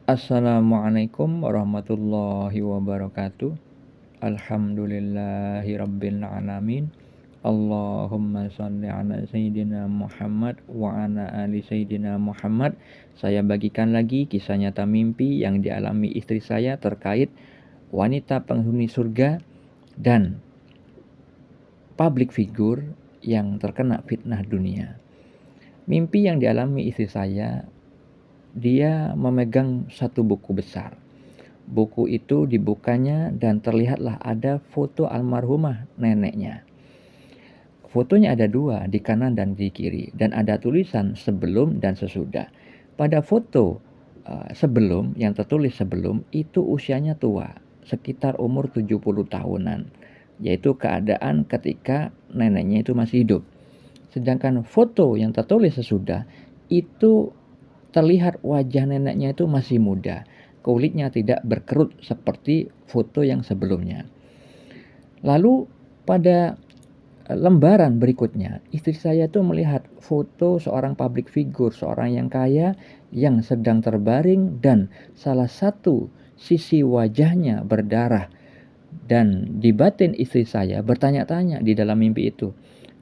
Assalamualaikum warahmatullahi wabarakatuh. Alhamdulillahirabbil alamin. Allahumma shalli ala sayyidina Muhammad wa ala ali sayyidina Muhammad. Saya bagikan lagi kisah nyata mimpi yang dialami istri saya terkait wanita penghuni surga dan public figure yang terkena fitnah dunia. Mimpi yang dialami istri saya, dia memegang satu buku besar. Buku itu dibukanya dan terlihatlah ada foto almarhumah neneknya. Fotonya ada dua, di kanan dan di kiri, dan ada tulisan sebelum dan sesudah. Pada foto sebelum, yang tertulis sebelum, itu usianya tua, sekitar umur 70 tahunan, yaitu keadaan ketika neneknya itu masih hidup. Sedangkan foto yang tertulis sesudah, itu terlihat wajah neneknya itu masih muda, kulitnya tidak berkerut seperti foto yang sebelumnya. Lalu pada lembaran berikutnya, istri saya itu melihat foto seorang public figure, seorang yang kaya yang sedang terbaring dan salah satu sisi wajahnya berdarah. Dan di batin istri saya bertanya-tanya di dalam mimpi itu,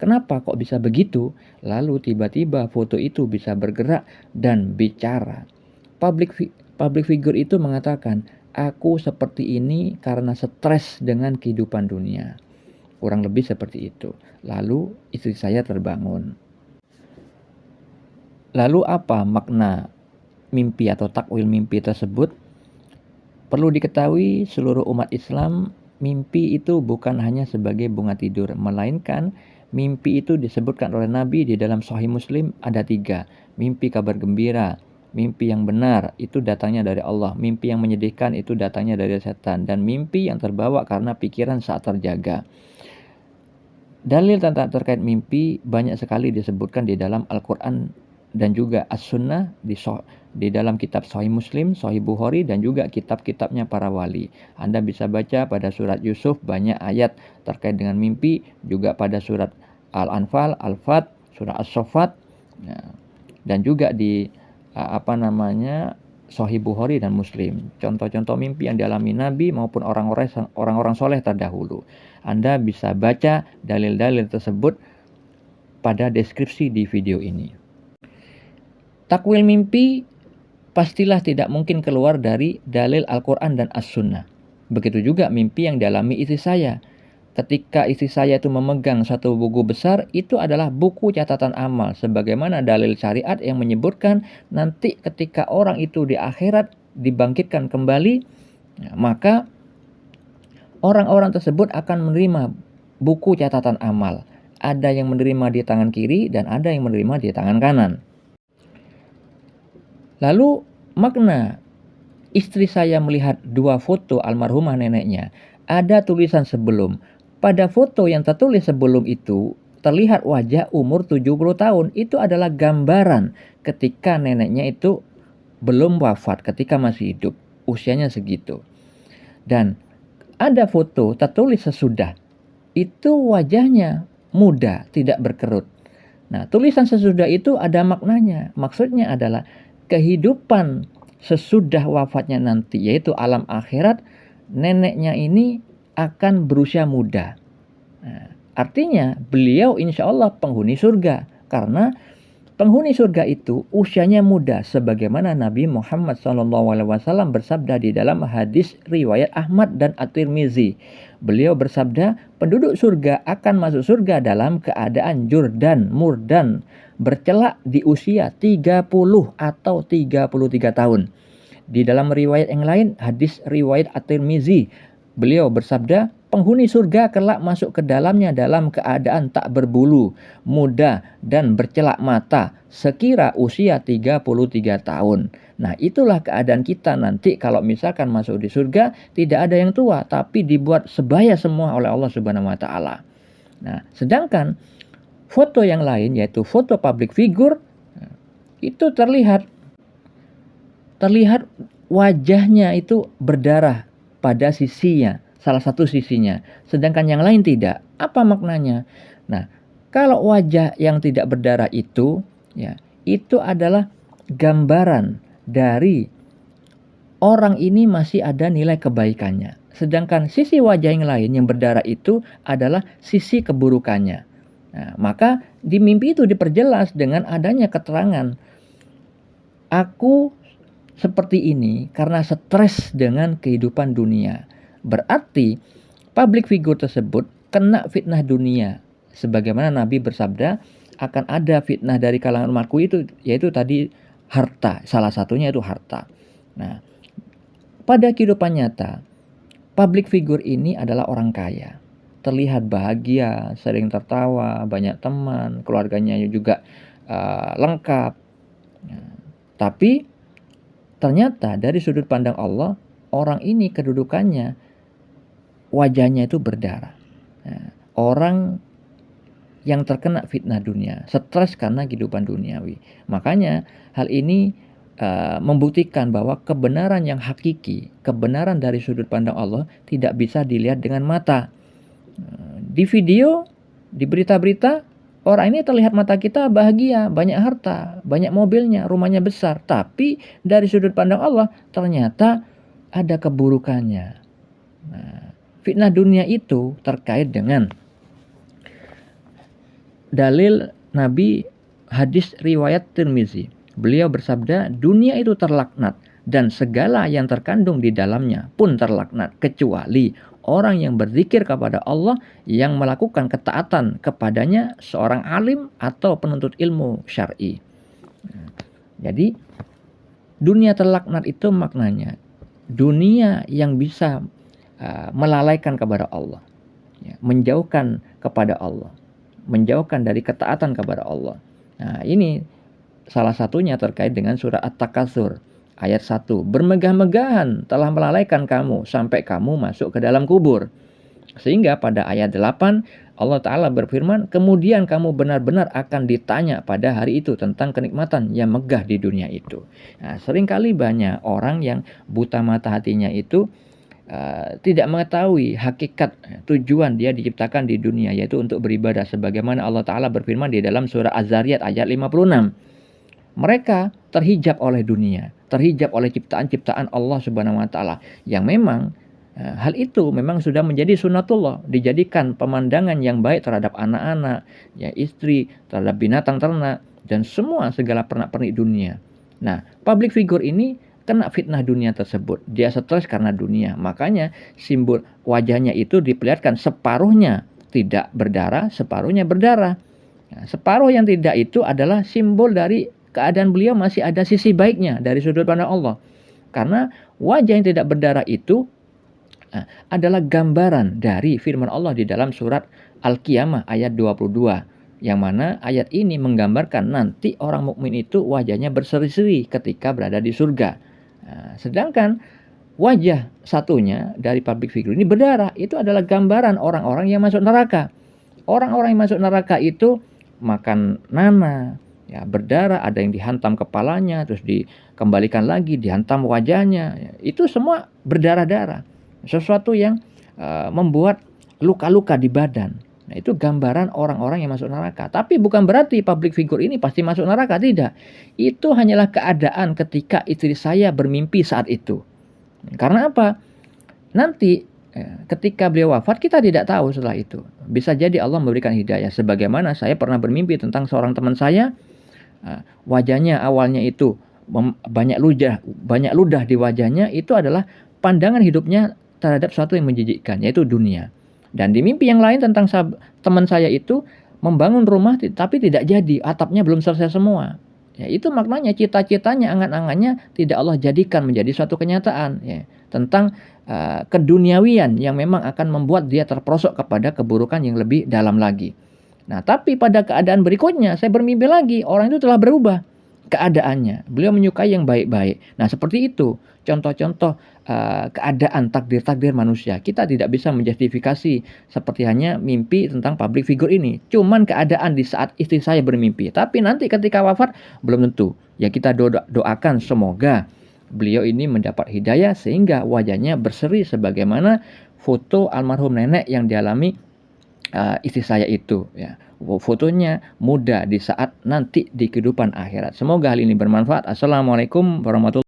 kenapa kok bisa begitu? Lalu tiba-tiba foto itu bisa bergerak dan bicara. Public figure itu mengatakan, aku seperti ini karena stres dengan kehidupan dunia. Kurang lebih seperti itu. Lalu istri saya terbangun. Lalu apa makna mimpi atau takwil mimpi tersebut? Perlu diketahui seluruh umat Islam, mimpi itu bukan hanya sebagai bunga tidur, melainkan mimpi itu disebutkan oleh Nabi di dalam Sahih Muslim ada 3. Mimpi kabar gembira, mimpi yang benar itu datangnya dari Allah, mimpi yang menyedihkan itu datangnya dari setan, dan mimpi yang terbawa karena pikiran saat terjaga. Dalil tentang terkait mimpi banyak sekali disebutkan di dalam Al-Quran dan juga As-Sunnah di dalam kitab Sahih Muslim, Sahih Bukhari, dan juga kitab-kitabnya para wali. Anda bisa baca pada surat Yusuf banyak ayat terkait dengan mimpi, juga pada surat Al-Anfal, Al-Fat, surat As-Saffat, dan juga di Sahih Bukhari dan Muslim. Contoh-contoh mimpi yang dialami Nabi maupun orang-orang soleh terdahulu. Anda bisa baca dalil-dalil tersebut pada deskripsi di video ini. Takwil mimpi pastilah tidak mungkin keluar dari dalil Al-Quran dan As-Sunnah. Begitu juga mimpi yang dialami istri saya. Ketika istri saya itu memegang satu buku besar, itu adalah buku catatan amal. Sebagaimana dalil syariat yang menyebutkan nanti ketika orang itu di akhirat dibangkitkan kembali, maka orang-orang tersebut akan menerima buku catatan amal. Ada yang menerima di tangan kiri dan ada yang menerima di tangan kanan. Lalu makna istri saya melihat dua foto almarhumah neneknya. Ada tulisan sebelum. Pada foto yang tertulis sebelum itu terlihat wajah umur 70 tahun. Itu adalah gambaran ketika neneknya itu belum wafat, ketika masih hidup. Usianya segitu. Dan ada foto tertulis sesudah. Itu wajahnya muda, tidak berkerut. Nah, tulisan sesudah itu ada maknanya. Maksudnya adalah kehidupan sesudah wafatnya nanti, yaitu alam akhirat, neneknya ini akan berusia muda. Nah, artinya beliau insya Allah penghuni surga, karena penghuni surga itu usianya muda, sebagaimana Nabi Muhammad SAW bersabda di dalam hadis riwayat Ahmad dan At-Tirmizi. Beliau bersabda, penduduk surga akan masuk surga dalam keadaan jurdan, murdan, bercelak di usia 30 atau 33 tahun. Di dalam riwayat yang lain, hadis riwayat At-Tirmizi, beliau bersabda, penghuni surga kelak masuk ke dalamnya dalam keadaan tak berbulu, muda, dan bercelak mata, sekira usia 33 tahun. Nah, itulah keadaan kita nanti kalau misalkan masuk di surga, tidak ada yang tua, tapi dibuat sebaya semua oleh Allah Subhanahu wa Ta'ala. Nah, sedangkan foto yang lain, yaitu foto public figure, itu terlihat wajahnya itu berdarah pada sisinya, salah satu sisinya, sedangkan yang lain tidak. Apa maknanya? Nah, kalau wajah yang tidak berdarah itu, ya, itu adalah gambaran dari orang ini masih ada nilai kebaikannya. Sedangkan sisi wajah yang lain yang berdarah itu adalah sisi keburukannya. Nah, maka di mimpi itu diperjelas dengan adanya keterangan, aku seperti ini karena stres dengan kehidupan dunia. Berarti public figure tersebut kena fitnah dunia. Sebagaimana Nabi bersabda, akan ada fitnah dari kalangan umatku itu, yaitu tadi harta. Salah satunya itu harta. Nah, pada kehidupan nyata, public figure ini adalah orang kaya. Terlihat bahagia, sering tertawa, banyak teman, keluarganya juga lengkap. Nah, tapi ternyata dari sudut pandang Allah, orang ini kedudukannya, wajahnya itu berdarah. Nah, orang yang terkena fitnah dunia, stres karena kehidupan duniawi. Makanya hal ini membuktikan bahwa kebenaran yang hakiki, kebenaran dari sudut pandang Allah tidak bisa dilihat dengan mata. Di video, di berita-berita, orang ini terlihat mata kita bahagia, banyak harta, banyak mobilnya, rumahnya besar. Tapi dari sudut pandang Allah ternyata ada keburukannya. Nah, fitnah dunia itu terkait dengan dalil Nabi, hadis riwayat Tirmizi. Beliau bersabda, dunia itu terlaknat dan segala yang terkandung di dalamnya pun terlaknat, kecuali orang yang berzikir kepada Allah, yang melakukan ketaatan kepadanya, seorang alim atau penuntut ilmu syar'i. Jadi dunia terlaknat itu maknanya dunia yang bisa melalaikan kepada Allah, menjauhkan kepada Allah, menjauhkan dari ketaatan kepada Allah. Nah, ini salah satunya terkait dengan surah At-Takatsur ayat 1. Bermegah-megahan telah melalaikan kamu sampai kamu masuk ke dalam kubur. Sehingga pada ayat 8 Allah Ta'ala berfirman, kemudian kamu benar-benar akan ditanya pada hari itu tentang kenikmatan yang megah di dunia itu. Nah, seringkali banyak orang yang buta mata hatinya itu tidak mengetahui hakikat tujuan dia diciptakan di dunia, yaitu untuk beribadah. Sebagaimana Allah Ta'ala berfirman di dalam surah Az-Zariyat ayat 56. Mereka terhijab oleh dunia, terhijab oleh ciptaan-ciptaan Allah Subhanahu wa Ta'ala, yang memang hal itu memang sudah menjadi sunatullah, dijadikan pemandangan yang baik terhadap anak-anak, ya, istri, terhadap binatang ternak, dan semua segala pernak-pernik dunia. Nah, public figure ini kena fitnah dunia tersebut. Dia stres karena dunia. Makanya simbol wajahnya itu diperlihatkan separuhnya tidak berdarah, separuhnya berdarah. Nah, separuh yang tidak itu adalah simbol dari keadaan beliau masih ada sisi baiknya dari sudut pandang Allah. Karena wajah yang tidak berdarah itu adalah gambaran dari firman Allah di dalam surat Al-Qiyamah ayat 22. Yang mana ayat ini menggambarkan nanti orang mukmin itu wajahnya berseri-seri ketika berada di surga. Sedangkan wajah satunya dari public figure ini berdarah, itu adalah gambaran orang-orang yang masuk neraka. Orang-orang yang masuk neraka itu makan nanah, ya, berdarah, ada yang dihantam kepalanya, terus dikembalikan lagi, dihantam wajahnya. Itu semua berdarah-darah. Sesuatu yang membuat luka-luka di badan. Nah, itu gambaran orang-orang yang masuk neraka. Tapi bukan berarti public figure ini pasti masuk neraka, tidak. Itu hanyalah keadaan ketika istri saya bermimpi saat itu. Karena apa? Nanti ketika beliau wafat, kita tidak tahu setelah itu. Bisa jadi Allah memberikan hidayah. Sebagaimana saya pernah bermimpi tentang seorang teman saya, wajahnya awalnya itu banyak ludah di wajahnya, itu adalah pandangan hidupnya terhadap sesuatu yang menjijikkan, yaitu dunia. Dan di mimpi yang lain tentang teman saya itu membangun rumah tapi tidak jadi, atapnya belum selesai semua. Ya, itu maknanya cita-citanya, angan-angannya tidak Allah jadikan menjadi suatu kenyataan, ya, tentang keduniawian yang memang akan membuat dia terperosok kepada keburukan yang lebih dalam lagi. Nah, tapi pada keadaan berikutnya saya bermimpi lagi, orang itu telah berubah keadaannya. Beliau menyukai yang baik-baik. Nah, seperti itu contoh-contoh keadaan takdir-takdir manusia. Kita tidak bisa menjustifikasi seperti hanya mimpi tentang public figure ini. Cuman keadaan di saat istri saya bermimpi. Tapi nanti ketika wafat belum tentu. Ya, kita doakan semoga beliau ini mendapat hidayah sehingga wajahnya berseri sebagaimana foto almarhum nenek yang dialami istri saya itu, ya. Fotonya muda di saat nanti di kehidupan akhirat. Semoga hal ini bermanfaat. Assalamualaikum warahmatullahi wabarakatuh.